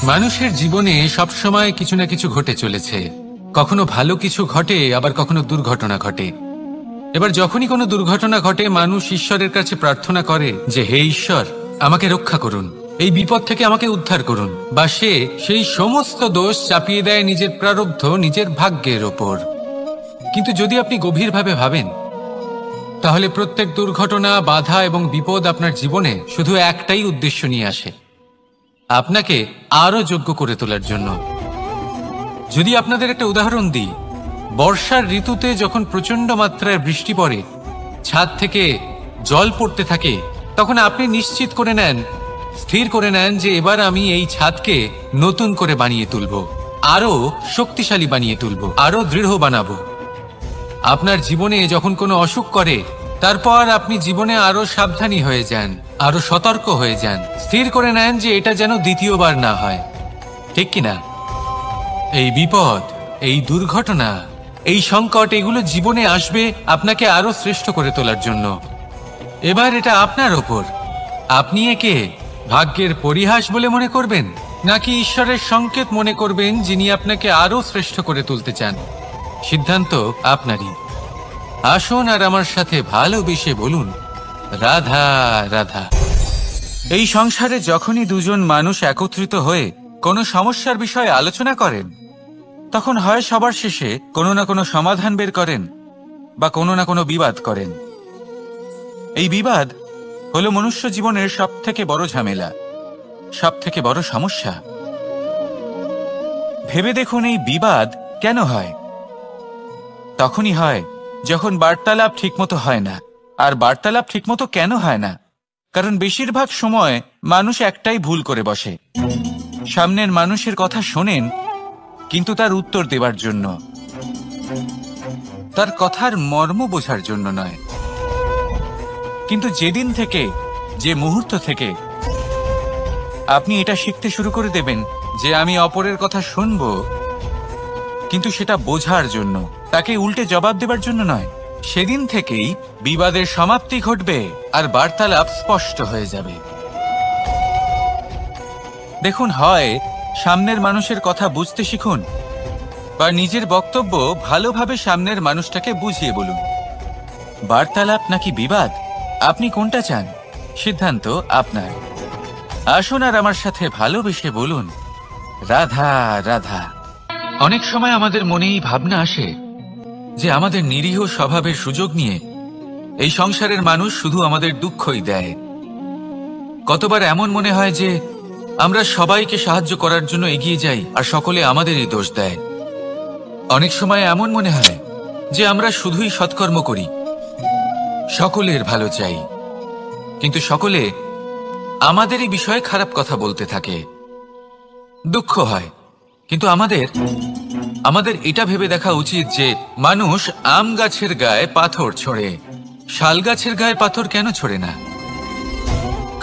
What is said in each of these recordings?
মানুষের জীবনে সবসময় কিছু না কিছু ঘটে চলেছে। কখনো ভালো কিছু ঘটে, আবার কখনো দুর্ঘটনা ঘটে। এবার যখনই কোনো দুর্ঘটনা ঘটে, মানুষ ঈশ্বরের কাছে প্রার্থনা করে যে হে ঈশ্বর, আমাকে রক্ষা করুন, এই বিপদ থেকে আমাকে উদ্ধার করুন। বা সে সেই সমস্ত দোষ চাপিয়ে দেয় নিজের প্রারব্ধ, নিজের ভাগ্যের ওপর। কিন্তু যদি আপনি গভীরভাবে ভাবেন, তাহলে প্রত্যেক দুর্ঘটনা, বাধা এবং বিপদ আপনার জীবনে শুধু একটাই উদ্দেশ্য নিয়ে আসে, আপনাকে আরো যোগ্য করে তোলার জন্য। যদি আপনাদের একটা উদাহরণ দিই, বর্ষার ঋতুতে যখন প্রচন্ড মাত্রায় বৃষ্টি পড়ে, ছাদ থেকে জল পড়তে থাকে, তখন আপনি নিশ্চিত করে নেন, স্থির করে নেন যে এবার আমি এই ছাদকে নতুন করে বানিয়ে তুলব, আরো শক্তিশালী বানিয়ে তুলব, আরো দৃঢ় বানাবো। আপনার জীবনে যখন কোনো অসুখ করে, তারপর আপনি জীবনে আরো সাবধানী হয়ে যান, আরো সতর্ক হয়ে যান, স্থির করে নেন যে এটা যেন দ্বিতীয়বার না হয়। ঠিক কিনা? এই বিপদ, এই দুর্ঘটনা, এই সংকট, এগুলো জীবনে আসবে আপনাকে আরো শ্রেষ্ঠ করে তোলার জন্য। এবার এটা আপনার ওপর। আপনি একে ভাগ্যের পরিহাস বলে মনে করবেন, নাকি ঈশ্বরের সংকেত মনে করবেন, যিনি আপনাকে আরো শ্রেষ্ঠ করে তুলতে চান। সিদ্ধান্ত আপনারই। আসুন আর আমার সাথে ভালোবেসে বলুন, রাধা রাধা। এই সংসারে যখনই দুজন মানুষ একত্রিত হয়ে কোনো সমস্যার বিষয়ে আলোচনা করেন, তখন হয় সবার শেষে কোনো না কোনো সমাধান বের করেন, বা কোনো না কোনো বিবাদ করেন। এই বিবাদ হলো মনুষ্য জীবনের সব থেকে বড় ঝামেলা, সব থেকে বড় সমস্যা। ভেবে দেখুন, এই বিবাদ কেন হয়? তখনই হয় যখন বার্তালাপ ঠিকমতো হয় না। আর বার্তালাপ ঠিকমতো কেন হয় না? কারণ বেশিরভাগ সময় মানুষ একটাই ভুল করে বসে। সামনের মানুষের কথা শোনেন, কিন্তু তার উত্তর দেবার জন্য, তার কথার মর্ম বোঝার জন্য নয়। কিন্তু যেদিন থেকে, যে মুহূর্ত থেকে আপনি এটা শিখতে শুরু করে দেবেন যে আমি অপরের কথা শুনব, কিন্তু সেটা বোঝার জন্য, তাকে উল্টে জবাব দেবার জন্য নয়, সেদিন থেকেই বিবাদের সমাপ্তি ঘটবে আর বার্তালাপ স্পষ্ট হয়ে যাবে। দেখুন, হয় সামনের মানুষের কথা বুঝতে শিখুন, বা নিজের বক্তব্য ভালোভাবে সামনের মানুষটাকে বুঝিয়ে বলুন। বার্তালাপ নাকি বিবাদ, আপনি কোনটা চান? সিদ্ধান্ত আপনার। আসুন আর আমার সাথে ভালোবেসে বলুন, রাধা রাধা। অনেক সময় আমাদের মনেই ভাবনা আসে যে আমাদের নিরীহ স্বভাবের সুযোগ নিয়ে এই সংসারের মানুষ শুধু আমাদের দুঃখই দেয়। কতবার এমন মনে হয় যে আমরা সবাইকে সাহায্য করার জন্য এগিয়ে যাই, আর সকলে আমাদেরই দোষ দেয়। অনেক সময় এমন মনে হয় যে আমরা শুধুই সৎকর্ম করি, সকলের ভালো চাই, কিন্তু সকলে আমাদেরই বিষয়ে খারাপ কথা বলতে থাকে। দুঃখ হয়, কিন্তু আমাদের এটা ভেবে দেখা উচিত যে মানুষ আম গাছের গায়ে পাথর ছোড়ে, শাল গাছের গায়ে পাথর কেন ছোড়ে না?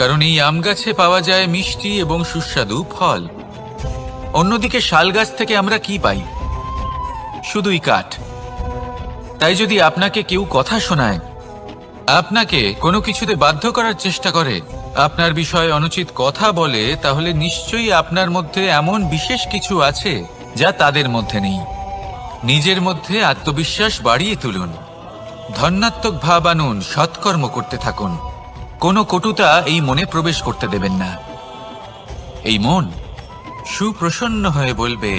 কারণ এই আম গাছে পাওয়া যায় মিষ্টি এবং সুস্বাদু ফল। অন্যদিকে শাল গাছ থেকে আমরা কি পাই? শুধুই কাঠ। তাই যদি আপনাকে কেউ কথা শোনায়, আপনাকে কোনো কিছুতে বাধ্য করার চেষ্টা করে, আপনার বিষয়ে অনুচিত কথা বলে, তাহলে নিশ্চয়ই আপনার মধ্যে এমন বিশেষ কিছু আছে যা তাদের মধ্যে নেই। নিজের মধ্যে আত্মবিশ্বাস বাড়িয়ে তুলুন, ধন্যাত্মক ভাব আনুন, সৎকর্ম করতে থাকুন। কোনো কটুতা এই মনে প্রবেশ করতে দেবেন না। এই মন সুপ্রসন্ন হয়ে বলবে,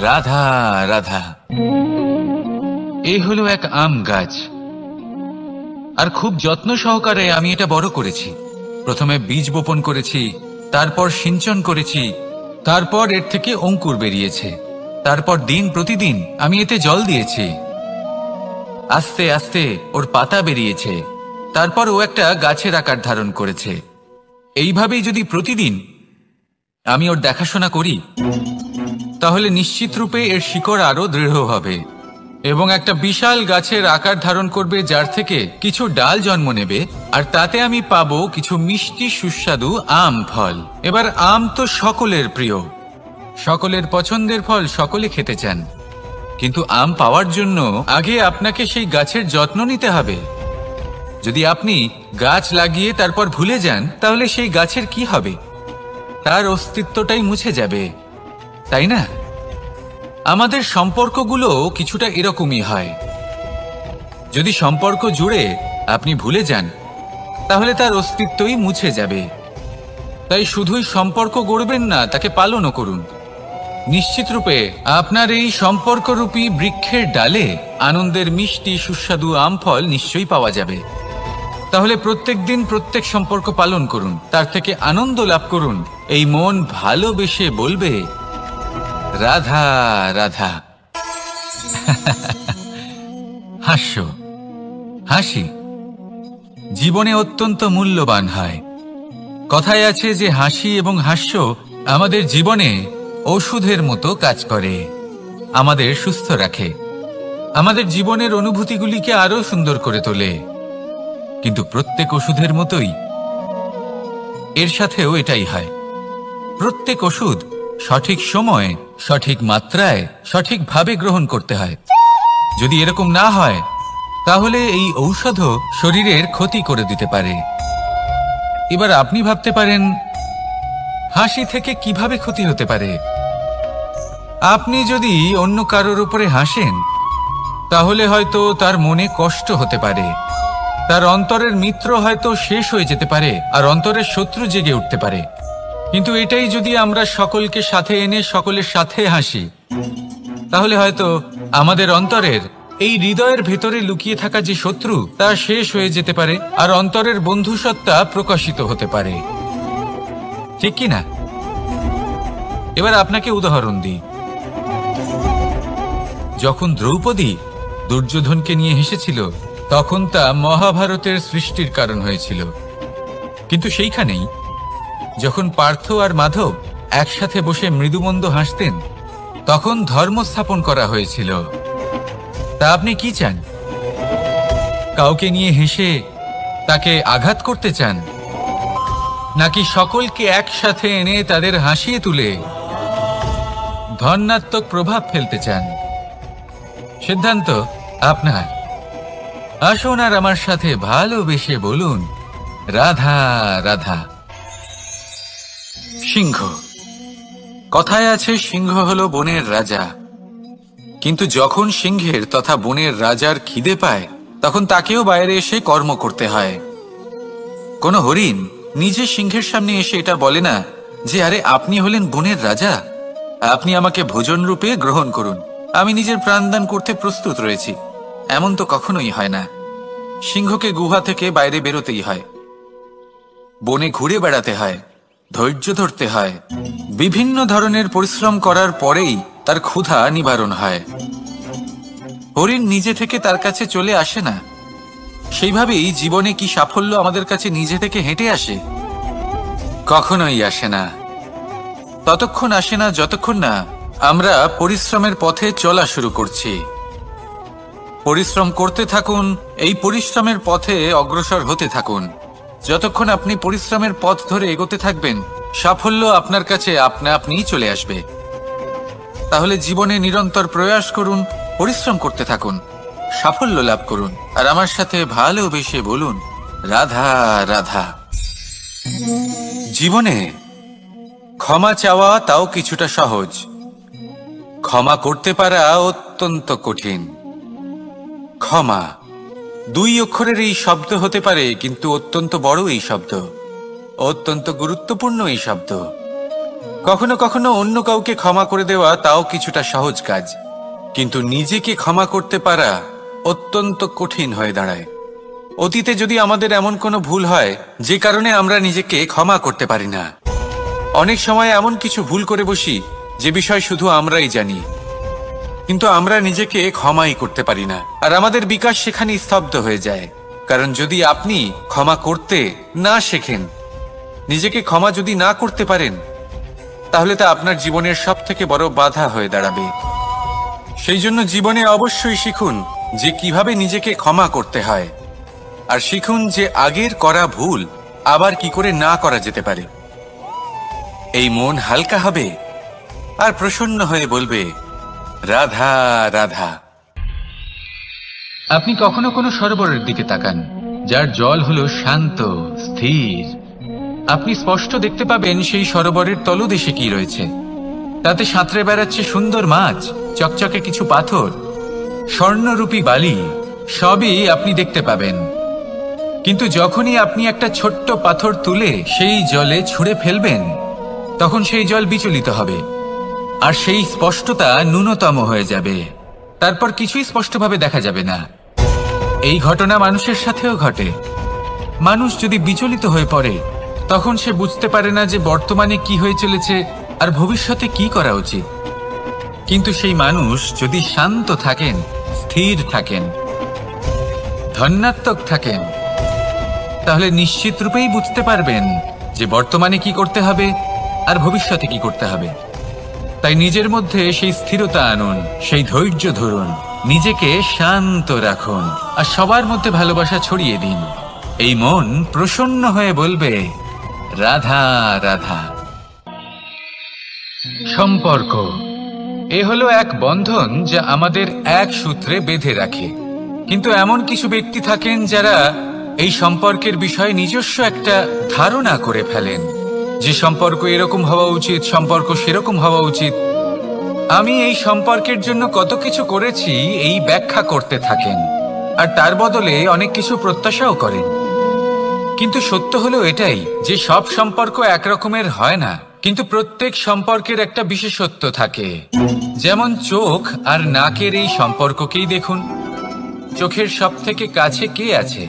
রাধা রাধা। এই হলো এক আম গাছ, আর খুব যত্ন সহকারে আমি এটা বড় করেছি। প্রথমে বীজ বপন করেছি, তারপর সিঞ্চন করেছি, তারপর এর থেকে অঙ্কুর বেরিয়েছে, তারপর দিন প্রতিদিন আমি এতে জল দিয়েছি। আস্তে আস্তে ওর পাতা বেরিয়েছে, তারপর ও একটা গাছের আকার ধারণ করেছে। এইভাবেই যদি প্রতিদিন আমি ওর দেখাশোনা করি, তাহলে নিশ্চিত রূপে এর শিকড় আরো দৃঢ় হবে এবং একটা বিশাল গাছের আকার ধারণ করবে, যার থেকে কিছু ডাল জন্ম নেবে, আর তাতে আমি পাবো কিছু মিষ্টি সুস্বাদু আম ফল। এবার আম তো সকলের প্রিয়, সকলের পছন্দের ফল, সকলে খেতে চান। কিন্তু আম পাওয়ার জন্য আগে আপনাকে সেই গাছের যত্ন নিতে হবে। যদি আপনি গাছ লাগিয়ে তারপর ভুলে যান, তাহলে সেই গাছের কি হবে? তার অস্তিত্বটাই মুছে যাবে, তাই না? আমাদের সম্পর্কগুলো কিছুটা এরকমই হয়। যদি সম্পর্ক জুড়ে আপনি ভুলে যান, তাহলে তার অস্তিত্বই মুছে যাবে। তাই শুধুই সম্পর্ক গড়বেন না, তাকে পালনও করুন। নিশ্চিত রূপে আপনার এই সম্পর্করূপী বৃক্ষের ডালে আনন্দের মিষ্টি সুস্বাদু আম ফল নিশ্চয়ই পাওয়া যাবে। তাহলে প্রত্যেক দিন প্রত্যেক সম্পর্ক পালন করুন, তার থেকে আনন্দ লাভ করুন। এই মন ভালোবেসে বলবে, রাধা রাধা। হাস্য, হাসি জীবনে অত্যন্ত মূল্যবান হয়। কথায় আছে যে হাসি এবং হাস্য আমাদের জীবনে ওষুধের মতো কাজ করে, আমাদের সুস্থ রাখে, আমাদের জীবনের অনুভূতিগুলিকে আরো সুন্দর করে তোলে। কিন্তু প্রত্যেক ওষুধের মতোই এর সাথেও এটাই হয়। প্রত্যেক ওষুধ সঠিক সময়ে, সঠিক মাত্রায়, সঠিকভাবে গ্রহণ করতে হয়। যদি এরকম না হয়, তাহলে এই ঔষধও শরীরের ক্ষতি করে দিতে পারে। এবার আপনি ভাবতে পারেন, হাসি থেকে কিভাবে ক্ষতি হতে পারে? আপনি যদি অন্য কারোর উপরে হাসেন, তাহলে হয়তো তার মনে কষ্ট হতে পারে, তার অন্তরের মিত্র হয়তো শেষ হয়ে যেতে পারে, আর অন্তরের শত্রু জেগে উঠতে পারে। কিন্তু এটাই যদি আমরা সকলকে সাথে এনে সকলের সাথে হাসি, তাহলে হয়তো আমাদের অন্তরের এই হৃদয়ের ভেতরে লুকিয়ে থাকা যে শত্রু, তা শেষ হয়ে যেতে পারে, আর অন্তরের বন্ধুসত্তা প্রকাশিত হতে পারে। ঠিক কি না? এবার আপনাকে উদাহরণ দিই। যখন দ্রৌপদী দুর্যোধনকে নিয়ে হেসেছিল, তখন তা মহাভারতের সৃষ্টির কারণ হয়েছিল। কিন্তু সেইখানেই যখন পার্থ আর মাধব একসাথে বসে মৃদুমন্দ হাসতেন, তখন ধর্ম স্থাপন করা হয়েছিল। তা আপনি কি চান? কাউকে নিয়ে হেসে তাকে আঘাত করতে চান, নাকি সকলকে একসাথে এনে তাদের হাসিয়ে তুলে ধনাত্মক প্রভাব ফেলতে চান? সিদ্ধান্ত আপনার। আসুন আর আমার সাথে ভালোবেসে বলুন, রাধা রাধা। সিংহ। কথায় আছে সিংহ হলো বনের রাজা। কিন্তু যখন সিংহের তথা বনের রাজার খিদে পায়, তখন তাকেও বাইরে এসে কর্ম করতে হয়। কোন হরিণ নিজে সিংহের সামনে এসে এটা বলে না যে, আরে আপনি হলেন বনের রাজা, আপনি আমাকে ভোজন রূপে গ্রহণ করুন, আমি নিজের প্রাণদান করতে প্রস্তুত রয়েছি। এমন তো কখনোই হয় না। সিংহকে গুহা থেকে বাইরে বেরোতেই হয়, বনে ঘুরে বেড়াতে হয়, ধৈর্য ধরতে হয়, বিভিন্ন ধরনের পরিশ্রম করার পরেই তার ক্ষুধা নিবারণ হয়। হরিণ নিজে থেকে তার কাছে চলে আসে না। সেইভাবেই জীবনে কি সাফল্য আমাদের কাছে নিজে থেকে হেঁটে আসে? কখনোই আসে না। ততক্ষণ আসে না যতক্ষণ না আমরা পরিশ্রমের পথে চলা শুরু করছি। পরিশ্রম করতে থাকুন, এই পরিশ্রমের পথে অগ্রসর হতে থাকুন। যতক্ষণ আপনি পরিশ্রমের পথ ধরে এগোতে থাকবেন, সাফল্য আপনার কাছে আপনা আপনিই চলে আসবে। তাহলে জীবনে নিরন্তর প্রয়াস করুন, পরিশ্রম করতে থাকুন, সাফল্য লাভ করুন, আর আমার সাথে ভালোবেসে বলুন, রাধা রাধা। জীবনে ক্ষমা চাওয়া তাও কিছুটা সহজ, ক্ষমা করতে পারা অত্যন্ত কঠিন। ক্ষমা দুই অক্ষরের এই শব্দ হতে পারে, কিন্তু অত্যন্ত বড় এই শব্দ, অত্যন্ত গুরুত্বপূর্ণ এই শব্দ। কখনো কখনো অন্য কাউকে ক্ষমা করে দেওয়া তাও কিছুটা সহজ কাজ, কিন্তু নিজেকে ক্ষমা করতে পারা অত্যন্ত কঠিন হয়ে দাঁড়ায়। অতীতে যদি আমাদের এমন কোনো ভুল হয় যে কারণে আমরা নিজেকে ক্ষমা করতে পারি না, অনেক সময় এমন কিছু ভুল করে বসি যে বিষয় শুধু আমরাই জানি, কিন্তু আমরা নিজেকে ক্ষমাই করতে পারি না, আর আমাদের বিকাশ সেখানে স্তব্ধ হয়ে যায়। কারণ যদি আপনি ক্ষমা করতে না শেখেন, নিজেকে ক্ষমা যদি না করতে পারেন, তাহলে তা আপনার জীবনের সব থেকে বড় বাধা হয়ে দাঁড়াবে। সেই জন্য জীবনে অবশ্যই শিখুন যে কিভাবে নিজেকে ক্ষমা করতে হয়, আর শিখুন যে আগের করা ভুল আবার কি করে না করা যেতে পারে। এই মন হালকা হবে আর প্রসন্ন হয়ে বলবে, রাধা রাধা। আপনি কখনো কোনো সরোবরের দিকে তাকান, যার জল হলো শান্ত, স্থির। আপনি স্পষ্ট দেখতে পাবেন সেই সরোবরের তলদেশে কি রয়েছে। তাতে সাঁতরে বেড়াচ্ছে সুন্দর মাছ, চকচকে কিছু পাথর, স্বর্ণরূপী বালি, সবই আপনি দেখতে পাবেন। কিন্তু যখনই আপনি একটা ছোট্ট পাথর তুলে সেই জলে ছুঁড়ে ফেলবেন, তখন সেই জল বিচলিত হবে আর সেই স্পষ্টতা ন্যূনতম হয়ে যাবে। তারপর কিছুই স্পষ্টভাবে দেখা যাবে না। এই ঘটনা মানুষের সাথেও ঘটে। মানুষ যদি বিচলিত হয়ে পড়ে, তখন সে বুঝতে পারে না যে বর্তমানে কি হয়ে চলেছে আর ভবিষ্যতে কি করা উচিত। কিন্তু সেই মানুষ যদি শান্ত থাকেন, স্থির থাকেন, ধন্যাত্মক থাকেন, তাহলে নিশ্চিত রূপেই বুঝতে পারবেন যে বর্তমানে কি করতে হবে আর ভবিষ্যতে কি করতে হবে। তাই নিজের মধ্যে সেই স্থিরতা আনুন, সেই ধৈর্য ধরুন, নিজেকে শান্ত রাখুন আর সবার মধ্যে ভালোবাসা ছড়িয়ে দিন। এই মন প্রসন্ন হয়ে বলবে, রাধা রাধা। সম্পর্ক এ হলো এক বন্ধন যা আমাদের এক সূত্রে বেঁধে রাখে। কিন্তু এমন কিছু ব্যক্তি থাকেন যারা এই সম্পর্কের বিষয়ে নিজস্ব একটা ধারণা করে ফেলেন যে সম্পর্ক এরকম হওয়া উচিত, সম্পর্ক সেরকম হওয়া উচিত। আমি এই সম্পর্কের জন্য কত কিছু করেছি এই ব্যাখ্যা করতে থাকেন আর তার বদলে অনেক কিছু প্রত্যাশাও করেন। কিন্তু সত্য হলো এটাই যে সব সম্পর্ক একরকমের হয় না, কিন্তু প্রত্যেক সম্পর্কের একটা বিশেষত্ব থাকে। যেমন চোখ আর নাকের এই সম্পর্ককেই দেখুন। চোখের সব থেকে কাছে কে আছে?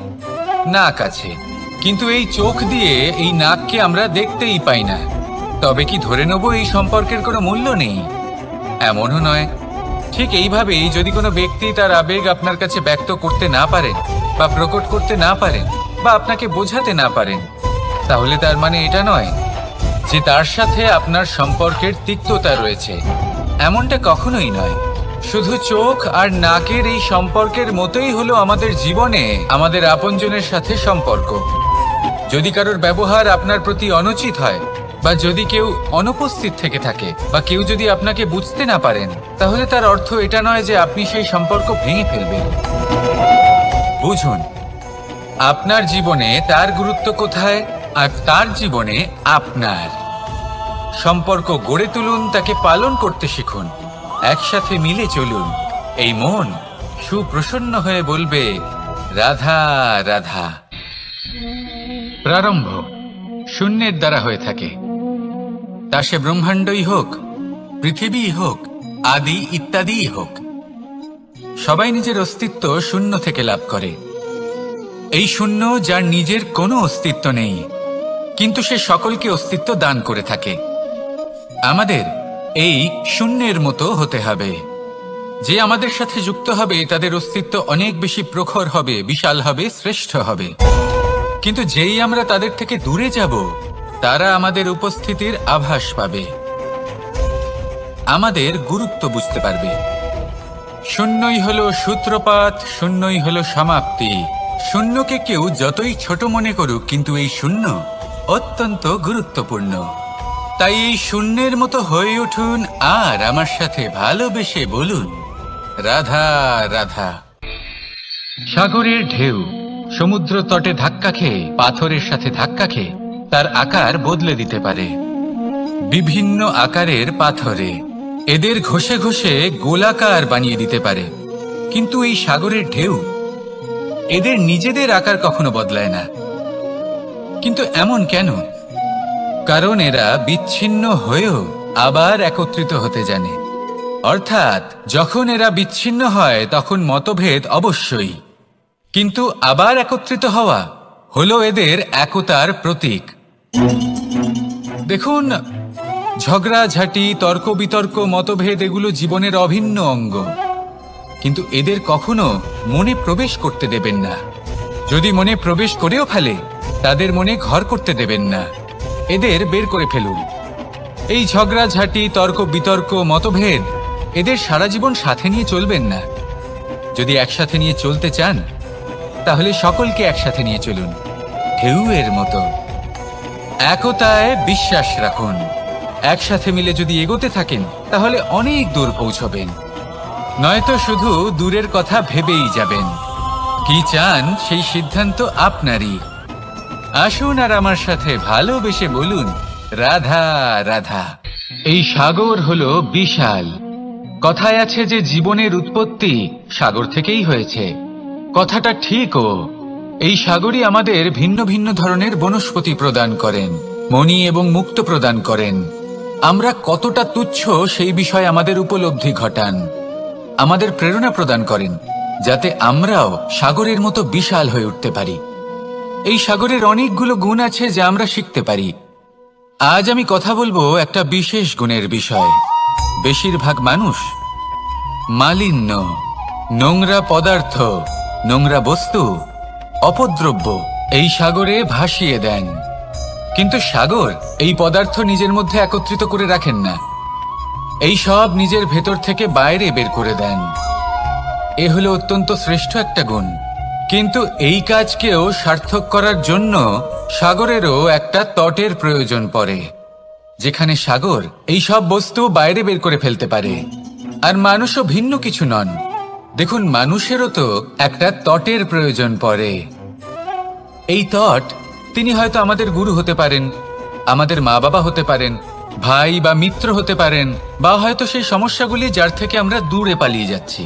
নাক আছে। কিন্তু এই চোখ দিয়ে এই নাককে আমরা দেখতেই পাই না। তবে কি ধরে নেব এই সম্পর্কের কোনো মূল্য নেই? এমনও নয়। ঠিক এইভাবেই যদি কোনো ব্যক্তি তার আবেগ আপনার কাছে ব্যক্ত করতে না পারেন বা প্রকট করতে না পারেন বা আপনাকে বোঝাতে না পারেন, তাহলে তার মানে এটা নয় যে তার সাথে আপনার সম্পর্কের তিক্ততা রয়েছে। এমনটা কখনোই নয়। শুধু চোখ আর নাকের এই সম্পর্কের মতোই হলো আমাদের জীবনে আমাদের আপনজনের সাথে সম্পর্ক। যদি কারোর ব্যবহার আপনার প্রতি অনুচিত হয় বা যদি কেউ অনুপস্থিত থেকে থাকে বা কেউ যদি আপনাকে বুঝতে না পারেন, তাহলে তার অর্থ এটা নয় যে আপনি সেই সম্পর্ক ভেঙে ফেলবেন। বুঝুন, আপনার জীবনে তার গুরুত্ব কোথায় আর তার জীবনে আপনার। সম্পর্ক গড়ে তুলুন, তাকে পালন করতে শিখুন, একসাথে মিলে চলুন। এই মন সুপ্রসন্ন হয়ে বলবে, রাধা রাধা। প্রারম্ভ শূন্যের দ্বারা হয়ে থাকে। তা সে ব্রহ্মাণ্ডই হোক, পৃথিবীই হোক, আদি ইত্যাদিই হোক, সবাই নিজের অস্তিত্ব শূন্য থেকে লাভ করে। এই শূন্য যার নিজের কোনো অস্তিত্ব নেই, কিন্তু সে সকলকে অস্তিত্ব দান করে থাকে। আমাদের এই শূন্যের মতো হতে হবে। যে আমাদের সাথে যুক্ত হবে তাদের অস্তিত্ব অনেক বেশি প্রখর হবে, বিশাল হবে, শ্রেষ্ঠ হবে। কিন্তু যেই আমরা তাদের থেকে দূরে যাব, তারা আমাদের উপস্থিতির আভাস পাবে, আমাদের গুরুত্ব বুঝতে পারবে। শূন্যই হলো সূত্রপাত, শূন্যই হলো সমাপ্তি। শূন্যকে কেউ যতই ছোট মনে করুক, কিন্তু এই শূন্য অত্যন্ত গুরুত্বপূর্ণ। তাই এই শূন্যের মতো হয়ে উঠুন আর আমার সাথে ভালোবেসে বলুন, রাধা রাধা। সাগরের ঢেউ সমুদ্র তটে ধাক্কা খেয়ে, পাথরের সাথে ধাক্কা খেয়ে তার আকার বদলে দিতে পারে। বিভিন্ন আকারের পাথরে এদের ঘষে ঘষে গোলাকার বানিয়ে দিতে পারে। কিন্তু এই সাগরের ঢেউ এদের নিজেদের আকার কখনো বদলায় না। কিন্তু এমন কেন? কারণ এরা বিচ্ছিন্ন হয়েও আবার একত্রিত হতে জানে। অর্থাৎ যখন এরা বিচ্ছিন্ন হয় তখন মতভেদ অবশ্যই, কিন্তু আবার একত্রিত হওয়া হলো এদের একতার প্রতীক। দেখুন, ঝগড়াঝাঁটি, তর্ক বিতর্ক, মতভেদ এগুলো জীবনের অভিন্ন অঙ্গ, কিন্তু এদের কখনো মনে প্রবেশ করতে দেবেন না। যদি মনে প্রবেশ করেও ফেলে, তাদের মনে ঘর করতে দেবেন না, এদের বের করে ফেলুন। এই ঝগড়াঝাঁটি, তর্ক বিতর্ক, মতভেদ এদের সারা জীবন সাথে নিয়ে চলবেন না। যদি একসাথে নিয়ে চলতে চান, তাহলে সকলকে একসাথে নিয়ে চলুন, ঢেউয়ের মতো। একতায় বিশ্বাস রাখুন। একসাথে মিলে যদি এগোতে থাকেন, তাহলে অনেক দূর পৌঁছবেন। নয়তো শুধু দূরের কথা ভেবেই যাবেন। কি চান সেই সিদ্ধান্ত আপনারই। আসুন আর আমার সাথে ভালোবেসে বলুন, রাধা রাধা। এই সাগর হলো বিশাল। কথায় আছে যে জীবনের উৎপত্তি সাগর থেকেই হয়েছে। কথাটা ঠিকও। এই সাগরই আমাদের ভিন্ন ভিন্ন ধরনের বনস্পতি প্রদান করেন, মণি এবং মুক্ত প্রদান করেন। আমরা কতটা তুচ্ছ সেই বিষয়ে আমাদের উপলব্ধি ঘটান, আমাদের প্রেরণা প্রদান করেন, যাতে আমরাও সাগরের মতো বিশাল হয়ে উঠতে পারি। এই সাগরের অনেকগুলো গুণ আছে যা আমরা শিখতে পারি। আজ আমি কথা বলবো একটা বিশেষ গুণের বিষয়। বেশিরভাগ মানুষ মালিন্য, নোংরা পদার্থ, নোংরা বস্তু, অপদ্রব্য এই সাগরে ভাসিয়ে দেন। কিন্তু সাগর এই পদার্থ নিজের মধ্যে একত্রিত করে রাখেন না, এই সব নিজের ভেতর থেকে বাইরে বের করে দেন। এ হলো অত্যন্ত শ্রেষ্ঠ একটা গুণ। কিন্তু এই কাজকেও সার্থক করার জন্য সাগরেরও একটা তটের প্রয়োজন পড়ে, যেখানে সাগর এই সব বস্তু বাইরে বের করে ফেলতে পারে। আর মানুষও ভিন্ন কিছু নন। দেখুন, মানুষেরও তো একটা তটের প্রয়োজন পড়ে। এই তট, তিনি হয়তো আমাদের গুরু হতে পারেন, আমাদের মা বাবা হতে পারেন, ভাই বা মিত্র হতে পারেন, বা হয়তো সেই সমস্যাগুলি যার থেকে আমরা দূরে পালিয়ে যাচ্ছি।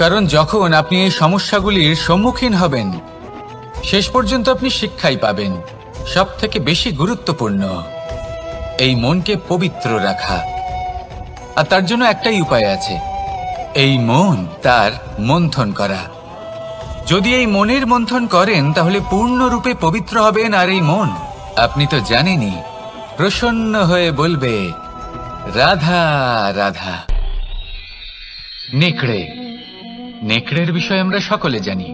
কারণ যখন আপনি এই সমস্যাগুলির সম্মুখীন হবেন, শেষ পর্যন্ত আপনি শিক্ষাই পাবেন। সব থেকে বেশি গুরুত্বপূর্ণ এই মনকে পবিত্র রাখা। আর তার জন্য একটাই উপায় আছে, এই মন তার মন্থন করা। যদি এই মনের মন্থন করেন তাহলে পূর্ণরূপে পবিত্র হবেন। আর এই মন, আপনি তো জানেনই, প্রসন্ন হয়ে বলবে রাধা রাধা। নেকড়ে, নেকড়ের বিষয়ে আমরা সকলে জানি।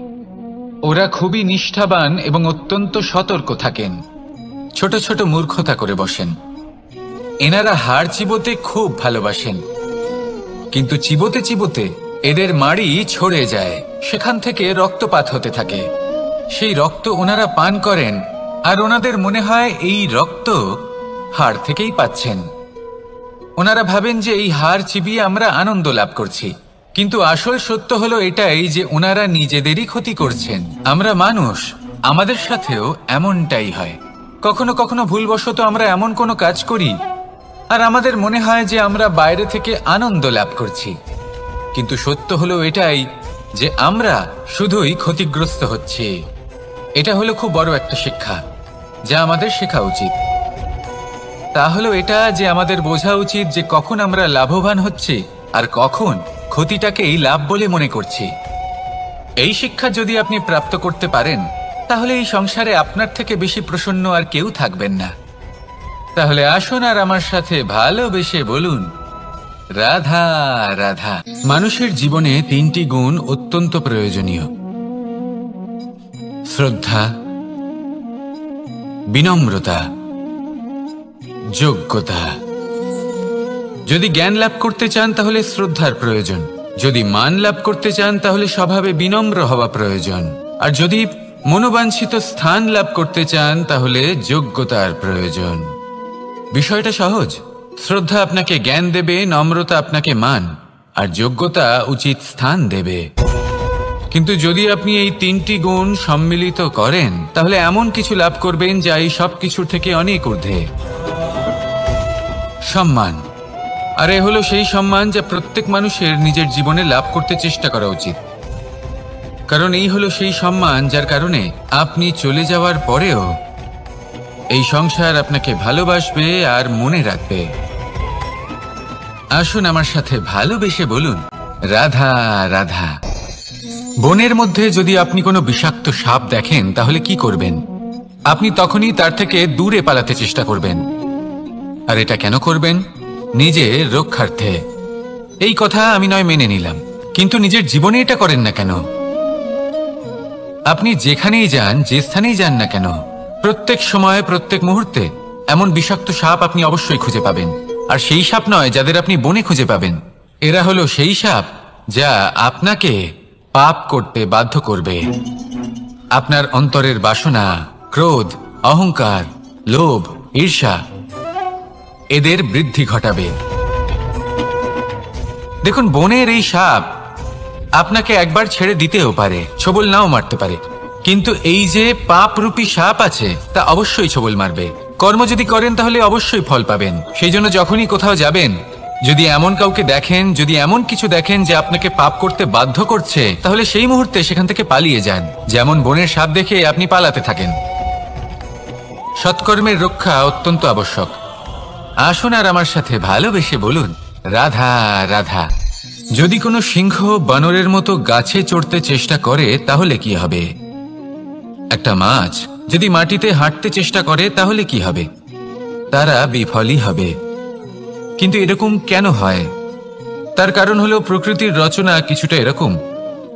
ওরা খুবই নিষ্ঠাবান এবং অত্যন্ত সতর্ক থাকেন। ছোট ছোট মূর্খতা করে বসেন। এনারা হাড় চিবোতে খুব ভালোবাসেন, কিন্তু চিবোতে চিবোতে এদের মাড়ি ছড়ে যায়, সেখান থেকে রক্তপাত হতে থাকে। সেই রক্ত ওনারা পান করেন, আর ওনাদের মনে হয় এই রক্ত হাড় থেকেই পাচ্ছেন। ওনারা ভাবেন যে এই হাড় চিবিয়ে আমরা আনন্দ লাভ করছি, কিন্তু আসল সত্য হলো এটাই যে ওনারা নিজেদেরই ক্ষতি করছেন। আমরা মানুষ, আমাদের সাথেও এমনটাই হয়। কখনো কখনো ভুলবশত আমরা এমন কোনো কাজ করি আর আমাদের মনে হয় যে আমরা বাইরে থেকে আনন্দ লাভ করছি, কিন্তু সত্য হলো এটাই যে আমরা শুধুই ক্ষতিগ্রস্ত হচ্ছি। এটা হলো খুব বড় একটা শিক্ষা যা আমাদের শেখা উচিত। তা হলো এটা যে আমাদের বোঝা উচিত যে কখন আমরা লাভবান হচ্ছি আর কখন ক্ষতিটাকেই লাভ বলে মনে করছি। এই শিক্ষা যদি আপনি প্রাপ্ত করতে পারেন, তাহলে এই সংসারে আপনার থেকে বেশি প্রসন্ন আর কেউ থাকবেন না। তাহলে আসুন আর আমার সাথে ভালোবেসে বলুন, রাধা রাধা। মানুষের জীবনে তিনটি গুণ অত্যন্ত প্রয়োজনীয়: শ্রদ্ধা, বিনম্রতা, যোগ্যতা। যদি জ্ঞান লাভ করতে চান তাহলে শ্রদ্ধার প্রয়োজন, যদি মান লাভ করতে চান তাহলে স্বভাবে বিনম্র হওয়া প্রয়োজন, আর যদি মনোবাঞ্ছিত স্থান লাভ করতে চান তাহলে যোগ্যতার প্রয়োজন। বিষয়টা সহজ। শ্রদ্ধা আপনাকে জ্ঞান দেবে, নম্রতা আপনাকে মান, আর যোগ্যতা উচিত স্থান দেবে। কিন্তু যদি আপনি এই তিনটি গুণ সম্মিলিত করেন তাহলে এমন কিছু লাভ করবেন যা এই সব কিছুর থেকে অনেক ঊর্ধ্বে। সম্মান। আর এ হলো সেই সম্মান যা প্রত্যেক মানুষের নিজের জীবনে লাভ করতে চেষ্টা করা উচিত। কারণ এই হলো সেই সম্মান যার কারণে আপনি চলে যাওয়ার পরেও এই সংসার আপনাকে ভালোবাসবে আর মনে রাখবে। আসুন আমার সাথে ভালোবেসে বলুন, রাধা রাধা। বনের মধ্যে যদি আপনি কোনো বিষাক্ত সাপ দেখেন তাহলে কি করবেন? আপনি তখনই তার থেকে দূরে পালাতে চেষ্টা করবেন। আর এটা কেন করবেন? নিজের রক্ষার্থে। এই কথা আমি নয় মেনে নিলাম, কিন্তু নিজের জীবনে এটা করেন না কেন? আপনি যেখানেই যান, যে স্থানেই যান না কেন, প্রত্যেক সময় প্রত্যেক মুহূর্তে এমন বিষাক্ত সাপ আপনি অবশ্যই খুঁজে পাবেন। আর সেই সাপ নয় যাদের আপনি বনে খুঁজে পাবেন, এরা হলো সেই সাপ যা আপনাকে পাপ করতে বাধ্য করবে। আপনার অন্তরের বাসনা, ক্রোধ, অহংকার, লোভ, ঈর্ষা এদের বৃদ্ধি ঘটাবে। দেখুন, বনের এই সাপ আপনাকে একবার ছেড়ে দিতেও পারে, ছোবল নাও মারতে পারে, কিন্তু এই যে পাপরূপী সাপ আছে তা অবশ্যই ছোবল মারবে। কর্ম যদি করেন তাহলে অবশ্যই ফল পাবেন। সেই জন্য যখনই কোথাও যাবেন, যদি এমন কাউকে দেখেন, যদি এমন কিছু দেখেন যে আপনাকে পাপ করতে বাধ্য করছে, তাহলে সেই মুহূর্তে সেখান থেকে পালিয়ে যান। যেমন বনের সাপ দেখে আপনি পালাতে থাকেন। সৎকর্মের রক্ষা অত্যন্ত আবশ্যক। আসুন আর আমার সাথে ভালোবেসে বলুন, রাধা রাধা। যদি কোনো সিংহ বানরের মতো গাছে চড়তে চেষ্টা করে তাহলে কি হবে? একটা মাছ যদি মাটিতে হাঁটতে চেষ্টা করে তাহলে কি হবে? তারা বিফলই হবে। কিন্তু এরকম কেন হয়? তার কারণ হলো প্রকৃতির রচনা কিছুটা এরকম।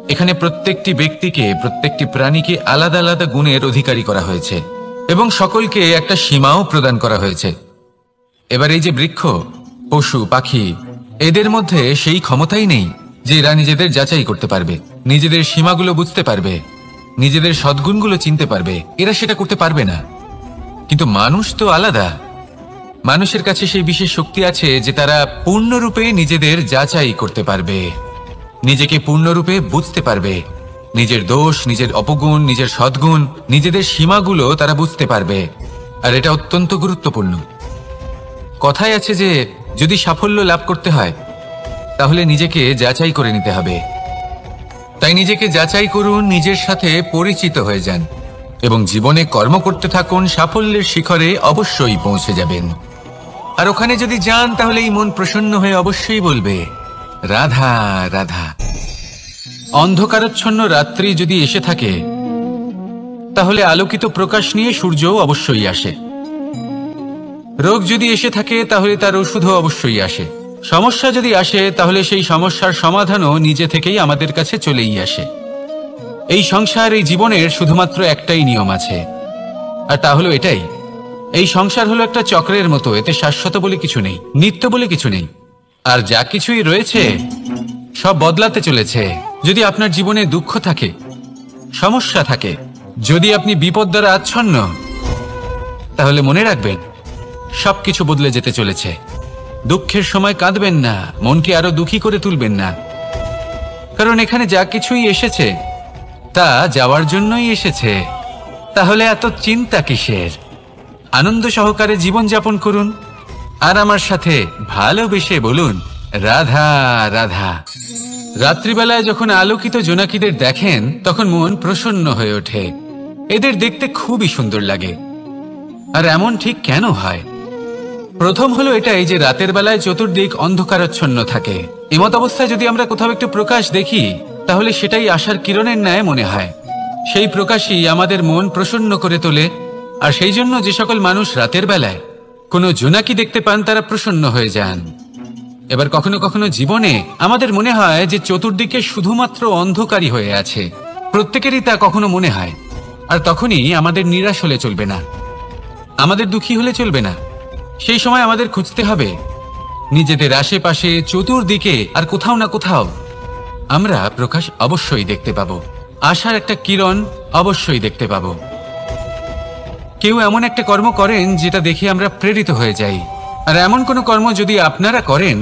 এখানে প্রত্যেকটি ব্যক্তিকে, প্রত্যেকটি প্রাণীকে আলাদা আলাদা গুণের অধিকারী করা হয়েছে এবং সকলকে একটা সীমাও প্রদান করা হয়েছে। এবার এই যে বৃক্ষ, পশু, পাখি, এদের মধ্যে সেই ক্ষমতাই নেই যে এরা নিজেদের যাচাই করতে পারবে, নিজেদের সীমাগুলো বুঝতে পারবে, নিজেদের সদ্গুণগুলো চিনতে পারবে। এরা সেটা করতে পারবে না। কিন্তু মানুষ তো আলাদা। মানুষের কাছে সেই বিশেষ শক্তি আছে যে তারা পূর্ণরূপে নিজেদের যাচাই করতে পারবে, নিজেকে পূর্ণরূপে বুঝতে পারবে, নিজের দোষ, নিজের অপগুণ, নিজের সদ্গুণ, নিজেদের সীমাগুলো তারা বুঝতে পারবে। আর এটা অত্যন্ত গুরুত্বপূর্ণ। কথায় আছে যে যদি সাফল্য লাভ করতে হয় তাহলে নিজেকে যাচাই করে নিতে হবে। তাই নিজেকে যাচাই করুন, নিজের সাথে পরিচিত হয়ে যান এবং জীবনে কর্ম করতে থাকুন। সাফল্যের শিখরে অবশ্যই পৌঁছে যাবেন। আর ওখানে যদি যান তাহলে এই মন প্রসন্ন হয়ে অবশ্যই বলবে, রাধা রাধা। অন্ধকারাচ্ছন্ন রাত্রি যদি এসে থাকে তাহলে আলোকিত প্রকাশ নিয়ে সূর্যও অবশ্যই আসে। রোগ যদি এসে থাকে তাহলে তার ওষুধও অবশ্যই আসে। সমস্যা যদি আসে তাহলে সেই সমস্যার সমাধানও নিজে থেকেই আমাদের কাছে চলেই আসে। এই সংসার, এই জীবনের শুধুমাত্র একটাই নিয়ম আছে, আর তা হলো এটাই, এই সংসার হলো একটা চক্রের মতো। এতে শাশ্বত বলে কিছু নেই, নিত্য বলে কিছু নেই। আর যা কিছুই রয়েছে সব বদলাতে চলেছে। যদি আপনার জীবনে দুঃখ থাকে, সমস্যা থাকে, যদি আপনি বিপদ দ্বারা আচ্ছন্ন, তাহলে মনে রাখবেন সবকিছু বদলে যেতে চলেছে। দুঃখের সময় কাঁদবেন না, মনকে আরো দুঃখী করে তুলবেন না, কারণ এখানে যা কিছুই এসেছে তা যাওয়ার জন্যই এসেছে। তাহলে এত চিন্তা কিসের? আনন্দ সহকারে জীবনযাপন করুন আর আমার সাথে ভালোবেসে বলুন, রাধা রাধা। রাত্রিবেলায় যখন আলোকিত জোনাকিদের দেখেন তখন মন প্রসন্ন হয়ে ওঠে। এদের দেখতে খুবই সুন্দর লাগে। আর এমন ঠিক কেন হয়? প্রথম হলো এটাই যে রাতের বেলায় চতুর্দিক অন্ধকারাচ্ছন্ন থাকে। এমত অবস্থায় যদি আমরা কোথাও একটু প্রকাশ দেখি তাহলে সেটাই আশার কিরণের ন্যায় মনে হয়। সেই প্রকাশই আমাদের মন প্রসন্ন করে তোলে। আর সেই জন্য যে সকল মানুষ রাতের বেলায় কোনো জোনাকি দেখতে পান তারা প্রসন্ন হয়ে যান। এবার কখনো কখনো জীবনে আমাদের মনে হয় যে চতুর্দিকে শুধুমাত্র অন্ধকারই হয়ে আছে। প্রত্যেকেরই তা কখনো মনে হয়। আর তখনই আমাদের নিরাশ হলে চলবে না, আমাদের দুঃখী হলে চলবে না। সেই সময় আমাদের খুঁজতে হবে নিজেদের আশেপাশে, চতুর্দিকে, আর কোথাও না কোথাও আমরা প্রকাশ অবশ্যই দেখতে পাবো, আশার একটা কিরণ অবশ্যই দেখতে পাবো। কেউ এমন একটা কর্ম করেন যেটা দেখে আমরা প্রেরিত হয়ে যাই। আর এমন কোনো কর্ম যদি আপনারা করেন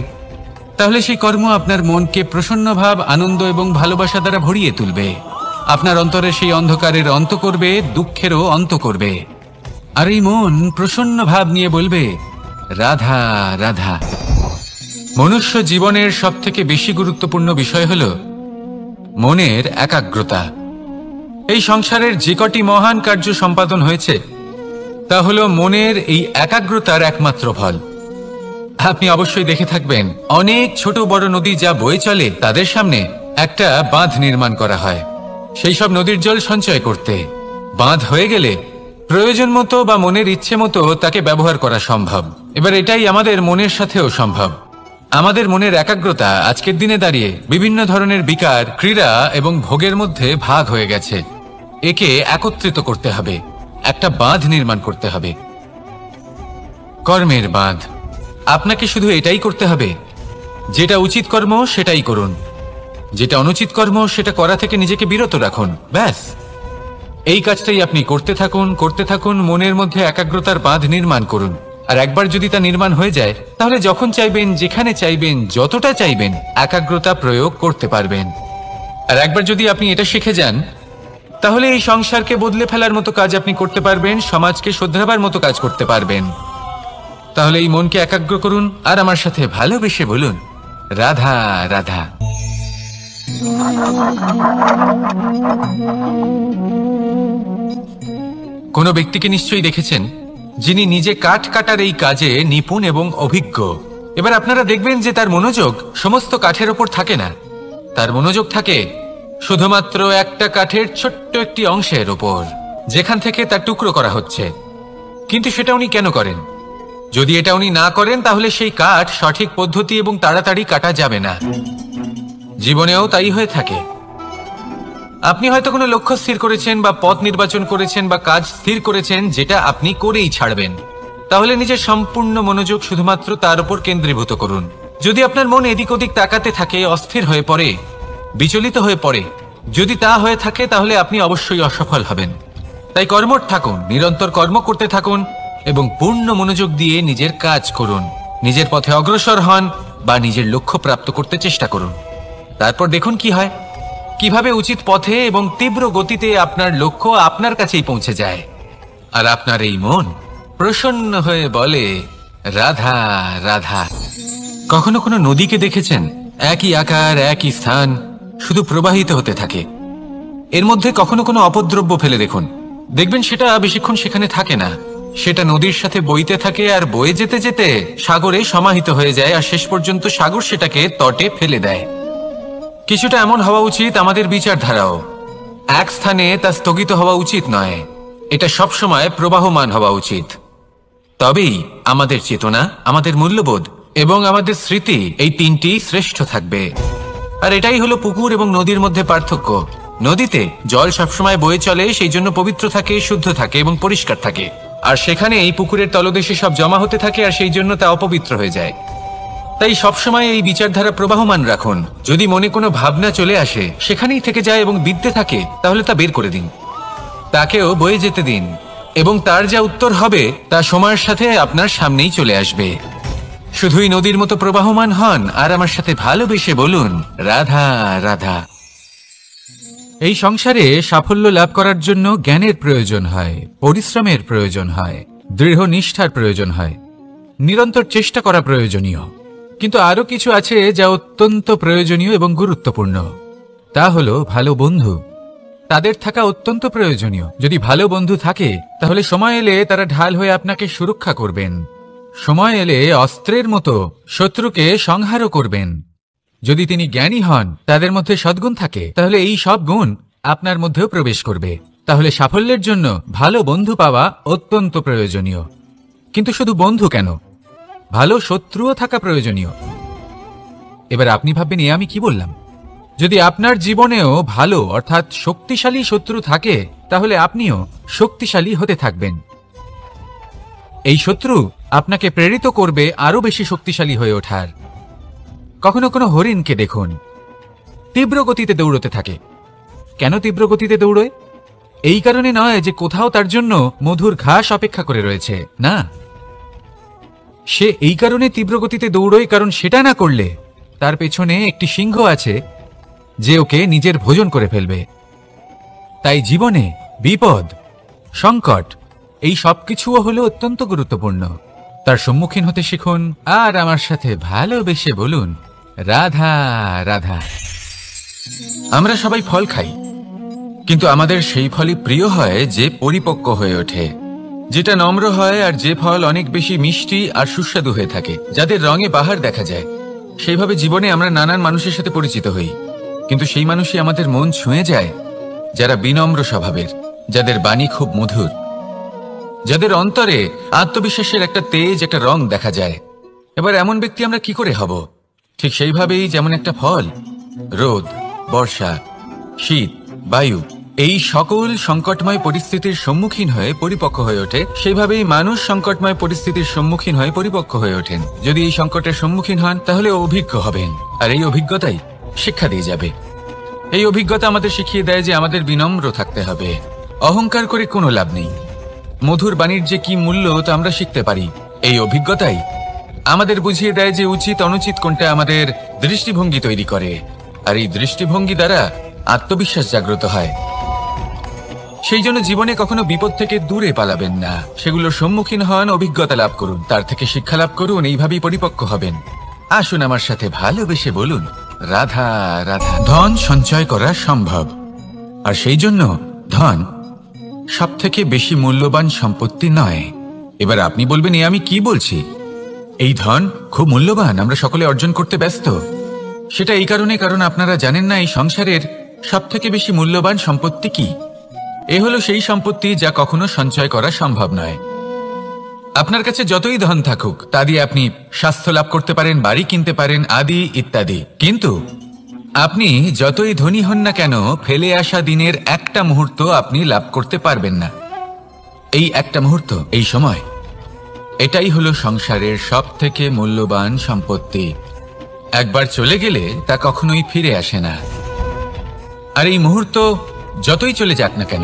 তাহলে সেই কর্ম আপনার মনকে প্রসন্ন ভাব, আনন্দ এবং ভালোবাসা দ্বারা ভরিয়ে তুলবে। আপনার অন্তরে সেই অন্ধকারের অন্ত করবে, দুঃখেরও অন্ত করবে। আর এই মন প্রসন্ন ভাব নিয়ে বলবে, রাধা রাধা। মনুষ্য জীবনের সবথেকে বেশি গুরুত্বপূর্ণ বিষয় হল মনের একাগ্রতা। এই সংসারের যে কটি মহান কার্য সম্পাদন হয়েছে তা হল মনের এই একাগ্রতার একমাত্র ফল। আপনি অবশ্যই দেখে থাকবেন অনেক ছোট বড় নদী যা বয়ে চলে তাদের সামনে একটা বাঁধ নির্মাণ করা হয় সেই সব নদীর জল সঞ্চয় করতে। বাঁধ হয়ে গেলে প্রয়োজন মতো বা মনের ইচ্ছে মতো তাকে ব্যবহার করা সম্ভব। এবার এটাই আমাদের মনের সাথেও সম্ভব। আমাদের মনের একাগ্রতা আজকের দিনে দাঁড়িয়ে বিভিন্ন ধরনের বিকার, ক্রীড়া এবং ভোগের মধ্যে ভাগ হয়ে গেছে। একে একত্রিত করতে হবে, একটা বাঁধ নির্মাণ করতে হবে, কর্মের বাঁধ। আপনাকে শুধু এটাই করতে হবে, যেটা উচিত কর্ম সেটাই করুন, যেটা অনুচিত কর্ম সেটা করা থেকে নিজেকে বিরত রাখুন। ব্যাস, এই কাজটাই আপনি করতে থাকুন, করতে থাকুন। মনের মধ্যে একাগ্রতার বাঁধ নির্মাণ করুন। আর একবার যদি তা নির্মাণ হয়ে যায় তাহলে যখন চাইবেন, যেখানে চাইবেন, যতটা চাইবেন একাগ্রতা প্রয়োগ করতে পারবেন। আর একবার যদি আপনি এটা শিখে যান তাহলে এই সংসারকে বদলে ফেলার মতো কাজ আপনি করতে পারবেন, সমাজকে শোধরাবার মতো কাজ করতে পারবেন। তাহলে এই মনকে একাগ্র করুন আর আমার সাথে ভালোবেসে বলুন, রাধা রাধা। কোনো ব্যক্তিকে নিশ্চয়ই দেখেছেন যিনি নিজে কাঠ কাটার এই কাজে নিপুণ এবং অভিজ্ঞ। এবার আপনারা দেখবেন যে তার মনোযোগ সমস্ত কাঠের ওপর থাকে না, তার মনোযোগ থাকে শুধুমাত্র একটা কাঠের ছোট্ট একটি অংশের ওপর, যেখান থেকে তার টুকরো করা হচ্ছে। কিন্তু সেটা উনি কেন করেন? যদি এটা উনি না করেন তাহলে সেই কাঠ সঠিক পদ্ধতি এবং তাড়াতাড়ি কাটা যাবে না। জীবনেও তাই হয়ে থাকে। আপনি হয়তো কোনো লক্ষ্য স্থির করেছেন বা পথ নির্বাচন করেছেন বা কাজ স্থির করেছেন যেটা আপনি করেই ছাড়বেন। তাহলে নিজের সম্পূর্ণ মনোযোগ শুধুমাত্র তার উপর কেন্দ্রীভূত করুন। যদি আপনার মন এদিক ওদিক তাকাতে থাকে, অস্থির হয়ে পড়ে, বিচলিত হয়ে পড়ে, যদি তা হয়ে থাকে তাহলে আপনি অবশ্যই অসফল হবেন। তাই কর্মঠ থাকুন, নিরন্তর কর্ম করতে থাকুন এবং পূর্ণ মনোযোগ দিয়ে নিজের কাজ করুন। নিজের পথে অগ্রসর হন বা নিজের লক্ষ্য প্রাপ্ত করতে চেষ্টা করুন। তারপর দেখুন কি হয়, কিভাবে উচিত পথে এবং তীব্র গতিতে আপনার লক্ষ্য আপনার কাছেই পৌঁছে যায়। আর আপনার এই মন প্রসন্ন হয়ে বলে, রাধা রাধা। কখনো কোনো নদীকে দেখেছেন? একই আকার, একই স্থান, শুধু প্রবাহিত হতে থাকে। এর মধ্যে কখনো কোনো অপদ্রব্য ফেলে দেখুন, দেখবেন সেটা বেশিক্ষণ সেখানে থাকে না। সেটা নদীর সাথে বইতে থাকে আর বয়ে যেতে যেতে সাগরে সমাহিত হয়ে যায়, আর শেষ পর্যন্ত সাগর সেটাকে তটে ফেলে দেয়। কিছুটা এমন হওয়া উচিত আমাদের বিচারধারাও। এক স্থানে তা স্থগিত হওয়া উচিত নয়, এটা সবসময় প্রবাহমান হওয়া উচিত। তবেই আমাদের চেতনা, আমাদের মূল্যবোধ এবং আমাদের স্মৃতি, এই তিনটি শ্রেষ্ঠ থাকবে। আর এটাই হলো পুকুর এবং নদীর মধ্যে পার্থক্য। নদীতে জল সবসময় বয়ে চলে, সেই জন্য পবিত্র থাকে, শুদ্ধ থাকে এবং পরিষ্কার থাকে। আর সেখানে এই পুকুরের তলদেশে সব জমা হতে থাকে, আর সেই জন্য তা অপবিত্র হয়ে যায়। তাই সবসময় এই বিচারধারা প্রবাহমান রাখুন। যদি মনে কোনো ভাবনা চলে আসে, সেখানেই থেকে যায় এবং বিদ্যে থাকে, তাহলে তা বের করে দিন, তাকেও বয়ে যেতে দিন, এবং তার যা উত্তর হবে তা সময়ের সাথে আপনার সামনেই চলে আসবে। শুধুই নদীর মতো প্রবাহমান হন আর আমার সাথে ভালোবেসে বলুন, রাধা রাধা। এই সংসারে সাফল্য লাভ করার জন্য জ্ঞানের প্রয়োজন হয়, পরিশ্রমের প্রয়োজন হয়, দৃঢ় নিষ্ঠার প্রয়োজন হয়, নিরন্তর চেষ্টা করা প্রয়োজনীয়। কিন্তু আরো কিছু আছে যা অত্যন্ত প্রয়োজনীয় এবং গুরুত্বপূর্ণ। তা হলো ভালো বন্ধু। তাদের থাকা অত্যন্ত প্রয়োজনীয়। যদি ভালো বন্ধু থাকে তাহলে সময় এলে তারা ঢাল হয়ে আপনাকে সুরক্ষা করবেন। সময় এলে অস্ত্রের মতো শত্রুকে সংহারও করবেন। যদি তিনি জ্ঞানী হন, তাদের মধ্যে সদ্গুণ থাকে, তাহলে এই সব গুণ আপনার মধ্যেও প্রবেশ করবে। তাহলে সাফল্যের জন্য ভালো বন্ধু পাওয়া অত্যন্ত প্রয়োজনীয়। কিন্তু শুধু বন্ধু কেন, ভালো শত্রুও থাকা প্রয়োজনীয়। এবার আপনি ভাববেন, এ আমি কি বললাম? যদি আপনার জীবনেও ভালো অর্থাৎ শক্তিশালী শত্রু থাকে, তাহলে আপনিও শক্তিশালী হতে থাকবেন। এই শত্রু আপনাকে প্রেরিত করবে আরো বেশি শক্তিশালী হয়ে ওঠার। কখনো কোনো হরিণকে দেখুন, তীব্র গতিতে দৌড়তে থাকে। কেন তীব্র গতিতে দৌড়য়? এই কারণে নয় যে কোথাও তার জন্য মধুর ঘাস অপেক্ষা করে রয়েছে, না। সে এই কারণে তীব্র গতিতে দৌড়য় কারণ সেটা না করলে তার পেছনে একটি সিংহ আছে যে ওকে নিজের ভোজন করে ফেলবে। তাই জীবনে বিপদ, সংকট, এই সবকিছুও হলো অত্যন্ত গুরুত্বপূর্ণ। তার সম্মুখীন হতে শিখুন আর আমার সাথে ভালোবেসে বলুন, রাধা রাধা। আমরা সবাই ফল খাই, কিন্তু আমাদের সেই ফলই প্রিয় হয় যে পরিপক্ক হয়ে ওঠে, যেটা নম্র হয়, আর যে ফল অনেক বেশি মিষ্টি আর সুস্বাদু হয়ে থাকে, যাদের রঙে বাহার দেখা যায়। সেইভাবে জীবনে আমরা নানান মানুষের সাথে পরিচিত হই, কিন্তু সেই মানুষই আমাদের মন ছুঁয়ে যায় যারা বিনম্র স্বভাবের, যাদের বাণী খুব মধুর, যাদের অন্তরে আত্মবিশ্বাসের একটা তেজ, একটা রং দেখা যায়। এবার এমন ব্যক্তি আমরা কি করে হব? ঠিক সেইভাবেই যেমন একটা ফল রোদ, বর্ষা, শীত, বায়ু, এই সকল সংকটময় পরিস্থিতির সম্মুখীন হয়ে পরিপক্ক হয়ে ওঠে, সেইভাবেই মানুষ সংকটময় পরিস্থিতির সম্মুখীন হয়ে পরিপক্ক হয়ে ওঠেন। যদি এই সংকটের সম্মুখীন হন তাহলে অভিজ্ঞ হবেন, আর এই অভিজ্ঞতাই শিক্ষা দিয়ে যাবে। এই অভিজ্ঞতা আমাদের শিখিয়ে দেয় যে আমাদের বিনম্র থাকতে হবে। অহংকার করে কোনো লাভ নেই। মধুর বাণীর যে কি মূল্য তা আমরা শিখতে পারি। এই অভিজ্ঞতাই আমাদের বুঝিয়ে দেয় যে উচিত অনুচিত কোনটা, আমাদের দৃষ্টিভঙ্গি তৈরি করে, আর এই দৃষ্টিভঙ্গি দ্বারা আত্মবিশ্বাস জাগ্রত হয়। সেই জন্য জীবনে কখনো বিপদ থেকে দূরে পালাবেন না, সেগুলোর সম্মুখীন হন, অভিজ্ঞতা লাভ করুন, তার থেকে শিক্ষা লাভ করুন, এইভাবেই পরিপক্ক হবেন। আসুন আমার সাথে ভালোবেসে বলুন, রাধা রাধা। ধন সঞ্চয় করা সম্ভব, আর সেই জন্য ধন সব থেকে বেশি মূল্যবান সম্পত্তি নয়। এবার আপনি বলবেন, আমি কি বলছি? এই ধন খুব মূল্যবান, আমরা সকলে অর্জন করতে ব্যস্ত। সেটা এই কারণে, কারণ আপনারা জানেন না এই সংসারের সব থেকে বেশি মূল্যবান সম্পত্তি কি। এ হলো সেই সম্পত্তি যা কখনো সঞ্চয় করা সম্ভব নয়। আপনার কাছে যতই ধন থাকুক তা দিয়ে আপনি স্বাস্থ্য লাভ করতে পারেন, বাড়ি কিনতে পারেন, আদি ইত্যাদি, কিন্তু আপনি যতই ধনী হন না কেন, ফেলে আসা দিনের একটা মুহূর্ত আপনি লাভ করতে পারবেন না। এই একটা মুহূর্ত, এই সময়, এটাই হলো সংসারের সব থেকে মূল্যবান সম্পত্তি। একবার চলে গেলে তা কখনোই ফিরে আসে না। আর এই মুহূর্ত যতই চলে যাক না কেন,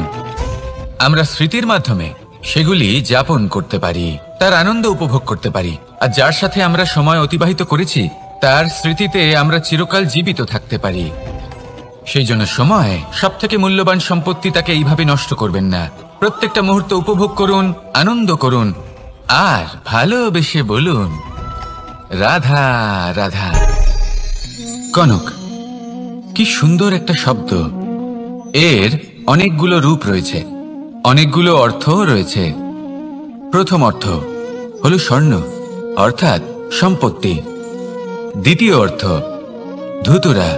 আমরা স্মৃতির মাধ্যমে সেগুলি যাপন করতে পারি, তার আনন্দ উপভোগ করতে পারি। আর যার সাথে আমরা সময় অতিবাহিত করেছি তার স্মৃতিতে আমরা চিরকাল জীবিত থাকতে পারি। সেই জন্য সময় সব থেকে মূল্যবান সম্পত্তি, তাকে এইভাবে নষ্ট করবেন না। প্রত্যেকটা মুহূর্ত উপভোগ করুন, আনন্দ করুন, আর ভালোবেসে বলুন, রাধা রাধা। কনক, কি সুন্দর একটা শব্দ। এর অনেকগুলো রূপ রয়েছে, অনেকগুলো অর্থও রয়েছে। প্রথম অর্থ হলো স্বর্ণ, অর্থাৎ সম্পত্তি। দ্বিতীয় অর্থ ধুতুরা,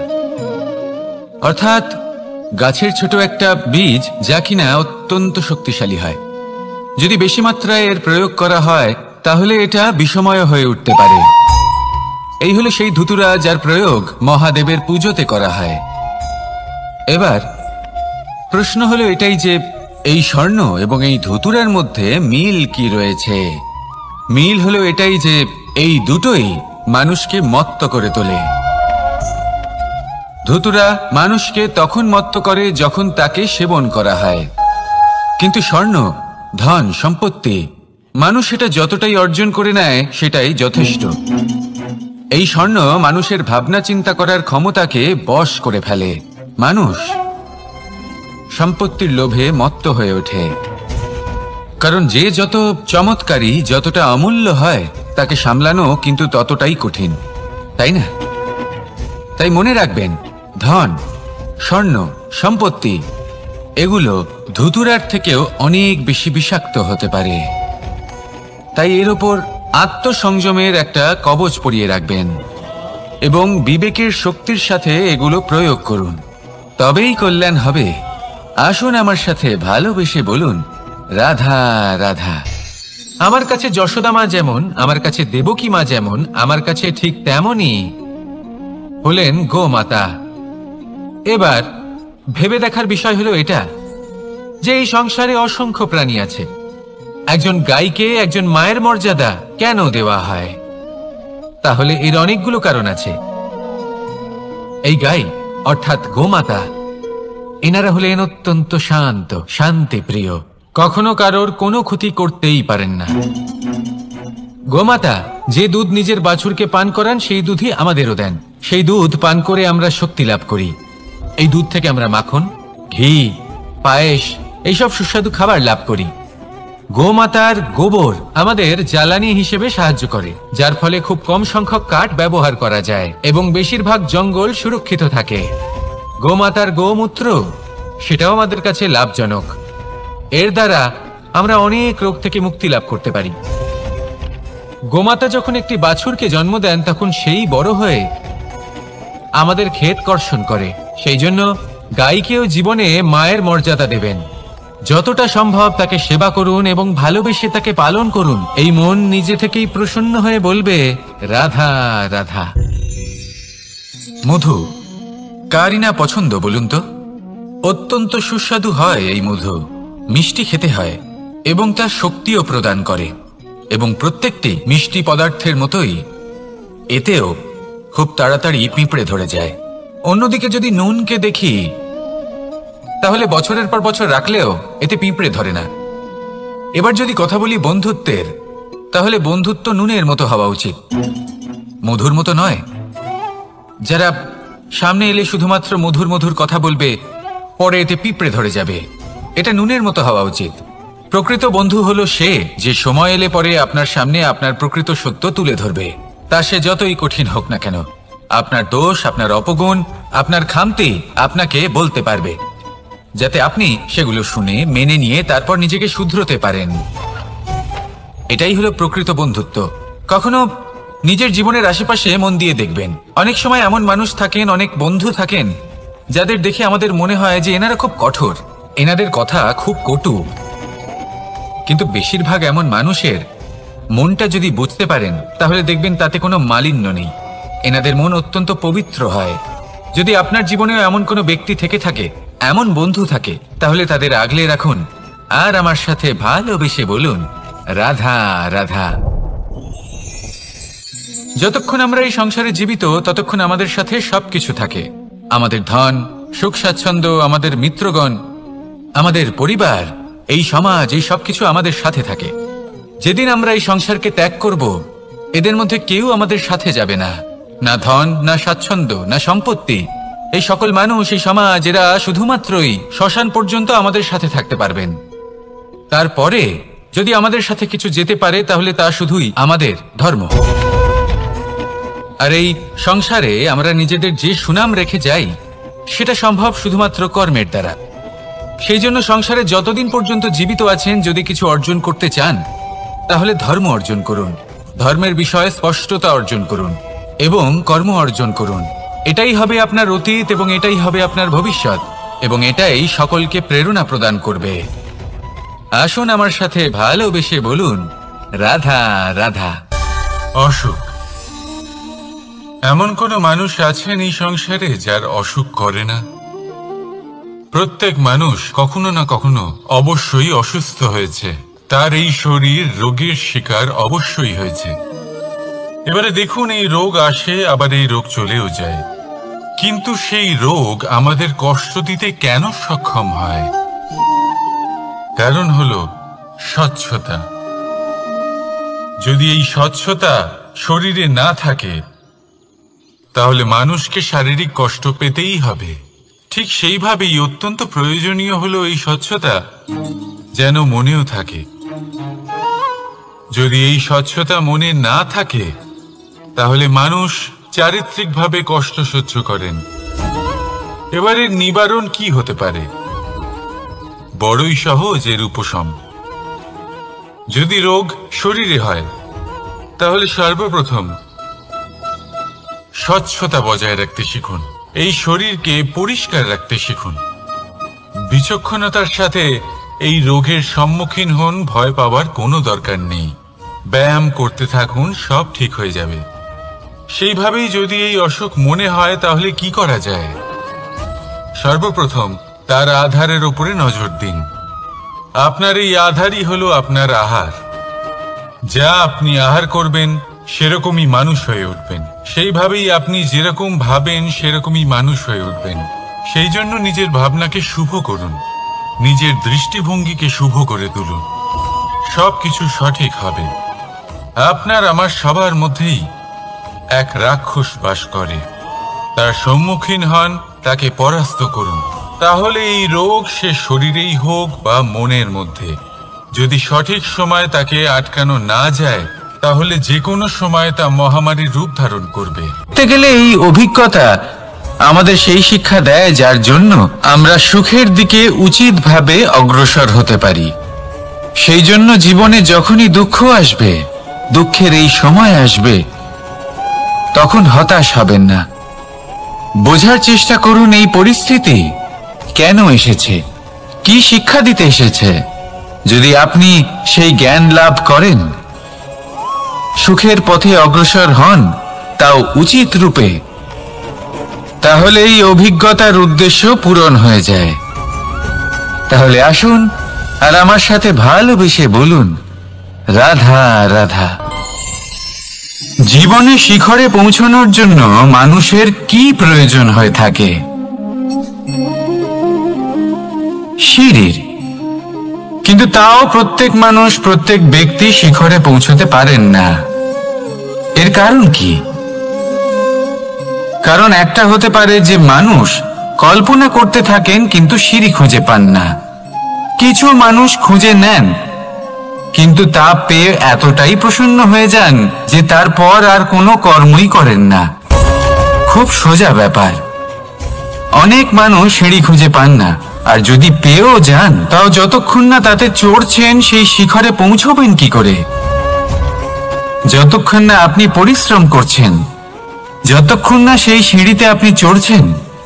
অর্থাৎ গাছের ছোট একটা বীজ, যা কিনা অত্যন্ত শক্তিশালী হয়। যদি বেশি মাত্রায় এর প্রয়োগ করা হয় তাহলে এটা বিষময় হয়ে উঠতে পারে। এই হলো সেই ধুতুরা যার প্রয়োগ মহাদেবের পুজোতে করা হয়। এবার প্রশ্ন হলো এটাই যে এই স্বর্ণ এবং এই ধুতুরার মধ্যে মিল কি রয়েছে। মিল হলো এটাই যে এই দুটোই মানুষকে মত্ত করে তোলে। ধুতুরা মানুষকে তখন মত্ত করে যখন তাকে সেবন করা হয়, কিন্তু স্বর্ণ, ধন, সম্পত্তি, মানুষ এটা যতটাই অর্জন করে নেয় সেটাই যথেষ্ট। এই স্বর্ণ মানুষের ভাবনা চিন্তা করার ক্ষমতাকে বশ করে ফেলে। মানুষ সম্পত্তির লোভে মত্ত হয়ে ওঠে, কারণ যে যত চমৎকারী, যতটা অমূল্য হয় তাকে সামলানো কিন্তু ততটাই কঠিন, তাই না? তাই মনে রাখবেন, ধন, স্বর্ণ, সম্পত্তি এগুলো ধুতুরার থেকেও অনেক বেশি বিষাক্ত হতে পারে। তাই এর ওপর আত্মসংযমের একটা কবচ পরিয়ে রাখবেন এবং বিবেকের শক্তির সাথে এগুলো প্রয়োগ করুন, তবেই কল্যাণ হবে। আসুন আমার সাথে ভালোবেসে বলুন, রাধা রাধা। আমার কাছে যশোদা মা যেমন, আমার কাছে দেবকী মা যেমন, আমার কাছে ঠিক তেমনই হলেন গোমাতা। এবার ভেবে দেখার বিষয় হলো এটা যে এই সংসারে অসংখ্য প্রাণী আছে, একজন গাইকে একজন মায়ের মর্যাদা কেন দেওয়া হয়? তাহলে এর অনেকগুলো কারণ আছে। এই গাই অর্থাৎ গোমাতা, এনারা হলেন অত্যন্ত শান্ত, শান্তিপ্রিয়, কখনো কারোর কোনো ক্ষতি করতেই পারেন না। গোমাতা যে দুধ নিজের বাছুরকে পান করান সেই দুধই আমাদেরও দেন। সেই দুধ পান করে আমরা শক্তি লাভ করি। এই দুধ থেকে আমরা মাখন, ঘি, পায়েস, এইসব সুস্বাদু খাবার লাভ করি। গোমাতার গোবর আমাদের জ্বালানি হিসেবে সাহায্য করে, যার ফলে খুব কম সংখ্যক কাঠ ব্যবহার করা যায় এবং বেশিরভাগ জঙ্গল সুরক্ষিত থাকে। গোমাতার গোমূত্র, সেটাও আমাদের কাছে লাভজনক। এর দ্বারা আমরা অনেক রোগ থেকে মুক্তি লাভ করতে পারি। গোমাতা যখন একটি বাছুরকে জন্ম দেন তখন সেই বড় হয়ে আমাদের ক্ষেত কর্ষণ করে। সেই জন্য গাইকেও জীবনে মায়ের মর্যাদা দেবেন। যতটা সম্ভব তাকে সেবা করুন এবং ভালোবেসে তাকে পালন করুন। এই মন নিজে থেকেই প্রসন্ন হয়ে বলবে, রাধা রাধা। মধু কারই না পছন্দ বলুন তো? অত্যন্ত সুস্বাদু হয় এই মধু, মিষ্টি খেতে হয় এবং তা শক্তিও প্রদান করে। এবং প্রত্যেকটি মিষ্টি পদার্থের মতোই এতেও খুব তাড়াতাড়ি পিঁপড়ে ধরে যায়। অন্যদিকে যদি নুনকে দেখি তাহলে বছরের পর বছর রাখলেও এতে পিঁপড়ে ধরে না। এবার যদি কথা বলি বন্ধুত্বের, তাহলে বন্ধুত্ব নুনের মতো হওয়া উচিত, মধুর মতো নয়। যারা সামনে এলে শুধুমাত্র মধুর মধুর কথা বলবে, পরে এতে পিঁপড়ে ধরে যাবে। এটা নুনের মতো হওয়া উচিত। প্রকৃত বন্ধু হলো সে যে সময় এলে পরে আপনার সামনে আপনার প্রকৃত সত্য তুলে ধরবে, তা সে যতই কঠিন হোক না কেন। আপনার দোষ, আপনার অপগুণ, আপনার খামতি আপনাকে বলতে পারবে, যাতে আপনি সেগুলো শুনে মেনে নিয়ে তারপর নিজেকে শুধরোতে পারেন। এটাই হলো প্রকৃত বন্ধুত্ব। কখনো নিজের জীবনের আশেপাশে মন দিয়ে দেখবেন, অনেক সময় এমন মানুষ থাকেন, অনেক বন্ধু থাকেন যাদের দেখে আমাদের মনে হয় যে এনারা খুব কঠোর, এনাদের কথা খুব কটু। কিন্তু বেশিরভাগ এমন মানুষের মনটা যদি বুঝতে পারেন তাহলে দেখবেন তাতে কোনো মালিন্য নেই। এনাদের মন অত্যন্ত পবিত্র হয়। যদি আপনার জীবনেও এমন কোনো ব্যক্তি থেকে থাকে, এমন বন্ধু থাকে, তাহলে তাদের আগলে রাখুন আর আমার সাথে ভালোবেসে বলুন, রাধা রাধা। যতক্ষণ আমরা এই সংসারে জীবিত ততক্ষণ আমাদের সাথে সবকিছু থাকে। আমাদের ধন, সুখ স্বাচ্ছন্দ্য, আমাদের মিত্রগণ, আমাদের পরিবার, এই সমাজ, এই সবকিছু আমাদের সাথে থাকে। যেদিন আমরা এই সংসারকে ত্যাগ করব, এদের মধ্যে কেউ আমাদের সাথে যাবে না। না ধন, না স্বাচ্ছন্দ্য, না সম্পত্তি। এই সকল মানুষ, এই সমাজ, এরা শুধুমাত্রই শ্মশান পর্যন্ত আমাদের সাথে থাকতে পারবেন। তারপরে যদি আমাদের সাথে কিছু যেতে পারে তাহলে তা শুধুই আমাদের ধর্ম। আর এই সংসারে আমরা নিজেদের যে সুনাম রেখে যাই সেটা সম্ভব শুধুমাত্র কর্মের দ্বারা। সেই জন্য সংসারে যতদিন পর্যন্ত জীবিত আছেন, যদি কিছু অর্জন করতে চান তাহলে ধর্ম অর্জন করুন, ধর্মের বিষয়ে স্পষ্টতা অর্জন করুন এবং কর্ম অর্জন করুন। এটাই হবে আপনার অতীত এবং এটাই হবে আপনার ভবিষ্যৎ, এবং এটাই সকলকে প্রেরণা প্রদান করবে। আসুন আমার সাথে ভালোবেসে বলুন, রাধা রাধা। অসুখ। এমন কোনো মানুষ আছেন এই সংসারে যার অসুখ করে না? প্রত্যেক মানুষ কখনো না কখনো অবশ্যই অসুস্থ হয়েছে, তার এই শরীর রোগের শিকার অবশ্যই হয়েছে। এবারে দেখুন, এই রোগ আসে আবার এই রোগ চলেও যায়, কিন্তু সেই রোগ আমাদের কষ্ট দিতে কেন সক্ষম হয়? কারণ হলো স্বচ্ছতা। যদি এই স্বচ্ছতা শরীরে না থাকে তাহলে মানুষকে শারীরিক কষ্ট পেতেই হবে। ঠিক সেইভাবেই অত্যন্ত প্রয়োজনীয় হলো এই স্বচ্ছতা যেন মনেও থাকে। যদি এই স্বচ্ছতা মনে না থাকে তাহলে মানুষ চারিত্রিকভাবে কষ্ট সহ্য করেন। এবারে নিবারণ কি হতে পারে? বড়ই সহজ এর উপশম। যদি রোগ শরীরে হয় তাহলে সর্বপ্রথম স্বচ্ছতা বজায় রাখতে শিখুন, এই শরীরকে পরিষ্কার রাখতে শিখুন। বিচক্ষণতার সাথে এই রোগের সম্মুখীন হন, ভয় পাওয়ার কোনো দরকার নেই। ব্যায়াম করতে থাকুন, সব ঠিক হয়ে যাবে। সেইভাবেই যদি এই অসুখ মনে হয় তাহলে কি করা যায়? সর্বপ্রথম তার আধারের উপরে নজর দিন। আপনার এই আধারই হলো আপনার আহার। যা আপনি আহার করবেন সেরকমই মানুষ হয়ে উঠবেন। সেইভাবেই আপনি যেরকম ভাবেন সেরকমই মানুষ হয়ে উঠবেন। সেই জন্য নিজের ভাবনাকে শুভ করুন, নিজের দৃষ্টিভঙ্গিকে শুভ করে তুলুন, সবকিছু সঠিক হবে। আপনার আমার সবার মধ্যেই এক রাক্ষস বাস করে, তার সম্মুখীন হন, তাকে পরাস্ত করুন। তাহলে এই রোগ সে শরীরেই হোক বা মনের মধ্যে, যদি সঠিক সময় তাকে আটকানো না যায় তাহলে যে কোনো সময় তা মহামারীর রূপ ধারণ করবে। বলতে গেলে এই অভিজ্ঞতা আমাদের সেই শিক্ষা দেয় যার জন্য আমরা সুখের দিকে উচিতভাবে অগ্রসর হতে পারি। সেই জন্য জীবনে যখনই দুঃখ আসবে, দুঃখের এই সময় আসবে, তখন হতাশ হবেন না। বোঝার চেষ্টা করুন এই পরিস্থিতি কেন এসেছে, কি শিক্ষা দিতে এসেছে। যদি আপনি সেই জ্ঞান লাভ করেন, সুখের পথে অগ্রসর হন, তাও উচিত রূপে, তাহলে এই অভিজ্ঞতার উদ্দেশ্য পূরণ হয়ে যায়। তাহলে আসুন আর আমার সাথে ভালোবেসে বলুন, রাধা রাধা। জীবনে শিখরে পৌঁছানোর জন্য মানুষের কি প্রয়োজন হয়ে থাকে? সিঁড়ির। কিন্তু তাও প্রত্যেক মানুষ, প্রত্যেক ব্যক্তি শিখরে পৌঁছতে পারেন না। এর কারণ কি? কারণ একটা হতে পারে যে মানুষ কল্পনা করতে থাকেন কিন্তু সিঁড়ি খুঁজে পান না। কিছু মানুষ খুঁজে নেন, কিন্তু তা পেয়ে এতটাই প্রসন্ন হয়ে যান যে তারপর আর কোনো কর্মই করেন না। খুব সোজা ব্যাপার। অনেক মানুষ সিঁড়ি খুঁজে পান না, আর যদি পেয়েও যান তাও যতক্ষণ না তাতে চড়ছেন সেই শিখরে পৌঁছবেন কি করে? যতক্ষণ না আপনি পরিশ্রম করছেন, যতক্ষণ না সেই সিঁড়িতে আপনি চড়ছেন,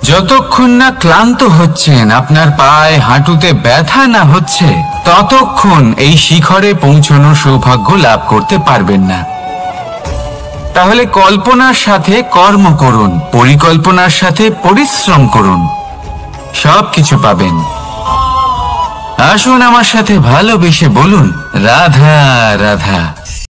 যতক্ষণ না ক্লান্ত হচ্ছেন, আপনার পায়ে হাঁটুতে ব্যথা না হচ্ছে, ততক্ষণ এই শিখরে পৌঁছানোর সৌভাগ্য লাভ করতে পারবেন না। তাহলে কল্পনার সাথে কর্ম করুন, পরিকল্পনার সাথে পরিশ্রম করুন, সবকিছু পাবেন। আসুন আমার সাথে ভালোবেসে বলুন, রাধা রাধা।